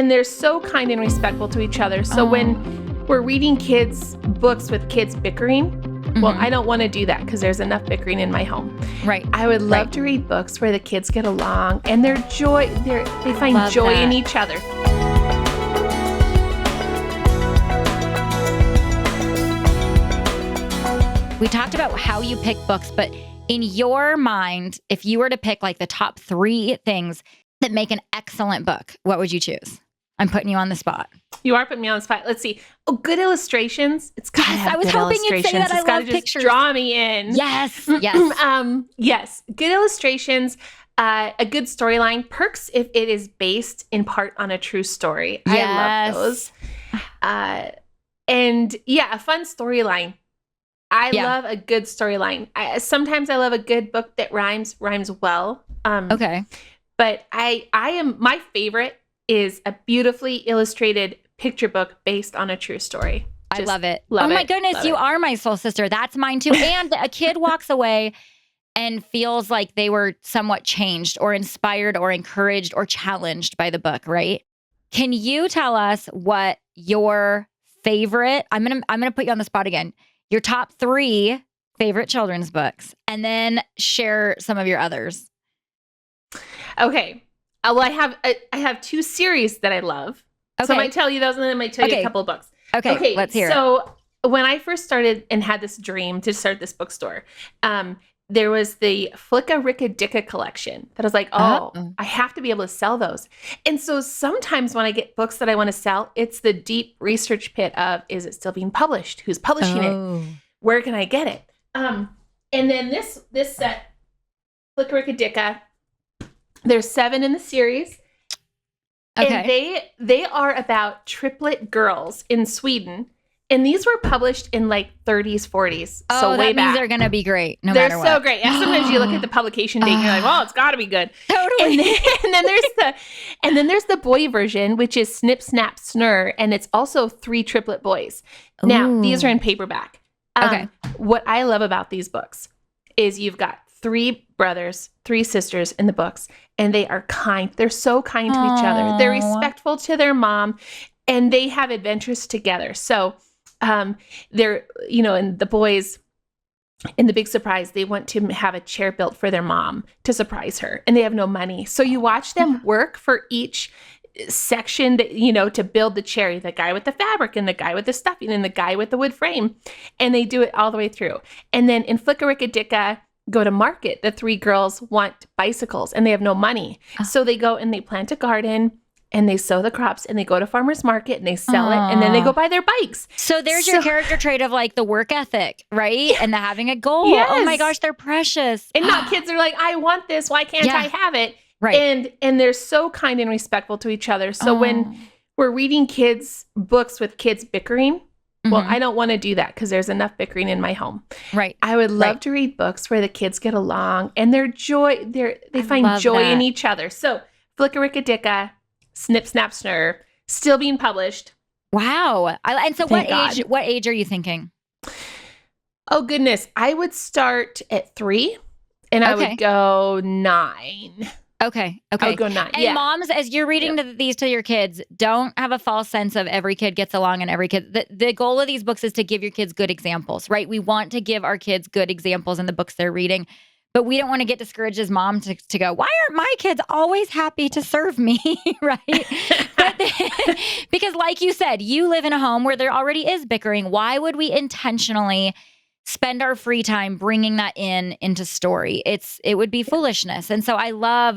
they're so kind and respectful to each other. So when we're reading kids' books with kids bickering, well, I don't want to do that because there's enough bickering in my home. Right. I would love to read books where the kids get along and they find joy in each other. We talked about how you pick books, but in your mind, if you were to pick like the top 3 things that make an excellent book, what would you choose? I'm putting you on the spot. You are putting me on the spot. Let's see. Oh, good illustrations. It's got to have good illustrations. I was hoping you'd say that. I love pictures. Just draw me in. Yes. Yes. Good illustrations. A good storyline. Perks if it is based in part on a true story. Yes. I love those. And yeah, a fun storyline. I love a good storyline. Sometimes I love a good book that rhymes well. Okay. But my favorite is a beautifully illustrated picture book based on a true story. I love it. Oh my goodness, you are my soul sister. That's mine too. And a kid walks away and feels like they were somewhat changed or inspired or encouraged or challenged by the book, right? Can you tell us what your favorite, I'm gonna put you on the spot again, your top 3 favorite children's books, and then share some of your others. Okay. Well, I have 2 series that I love. Okay. So I might tell you those and then I might tell you a couple of books. Okay, let's hear it. So when I first started and had this dream to start this bookstore, there was the Flicka Ricka Dicka collection that I was like, I have to be able to sell those. And so sometimes when I get books that I want to sell, it's the deep research pit of, is it still being published? Who's publishing it? Where can I get it? And then this set, Flicka Ricka Dicka, there's 7 in the series. Okay. And they are about triplet girls in Sweden. And these were published in like 30s, 40s. Oh, so way that means back. They're going to be great no matter what. They're so great. And sometimes you look at the publication date and you're like, well, it's got to be good. Totally. And then there's the boy version, which is Snip, Snap, Snurr. And it's also 3 triplet boys. Now, these are in paperback. Okay. What I love about these books is you've got 3 brothers, 3 sisters in the books, and they are kind. They're so kind to each other. They're respectful to their mom, and they have adventures together. So they're, and the boys, in the big surprise, they want to have a chair built for their mom to surprise her, and they have no money. So you watch them work for each section that, to build the chair, the guy with the fabric and the guy with the stuffing and the guy with the wood frame, and they do it all the way through. And then in Flicka Ricka Dicka Go to market, the 3 girls want bicycles and they have no money. So they go and they plant a garden and they sow the crops and they go to farmer's market and they sell it and then they go buy their bikes. So there's your character trait of like the work ethic, right? And the having a goal. Yes. Oh my gosh, they're precious. And not kids are like, I want this. Why can't I have it? Right. And they're so kind and respectful to each other. So when we're reading kids' books with kids bickering, well, I don't want to do that because there's enough bickering in my home. Right. I would love to read books where the kids get along and they find joy in each other. So Flicka Ricka Dicka, Snip, Snap, Snurr, still being published. Wow. And so what age are you thinking? Oh, goodness. I would start at 3 and I would go 9. Okay. I would go 9. And moms, as you're reading these to your kids, don't have a false sense of every kid gets along and every kid. The goal of these books is to give your kids good examples, right? We want to give our kids good examples in the books they're reading, but we don't want to get discouraged as mom to go, why aren't my kids always happy to serve me, right? Because like you said, you live in a home where there already is bickering. Why would we intentionally spend our free time bringing that into story? It would be foolishness. And so I love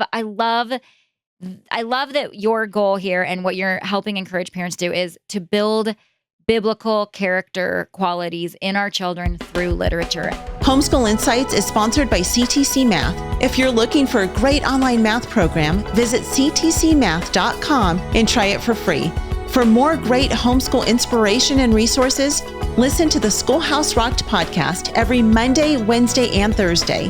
that your goal here and what you're helping encourage parents do is to build biblical character qualities in our children through literature. Homeschool Insights is sponsored by CTC Math. If you're looking for a great online math program, visit ctcmath.com and try it for free. For more great homeschool inspiration and resources, listen to the Schoolhouse Rocked podcast every Monday, Wednesday, and Thursday.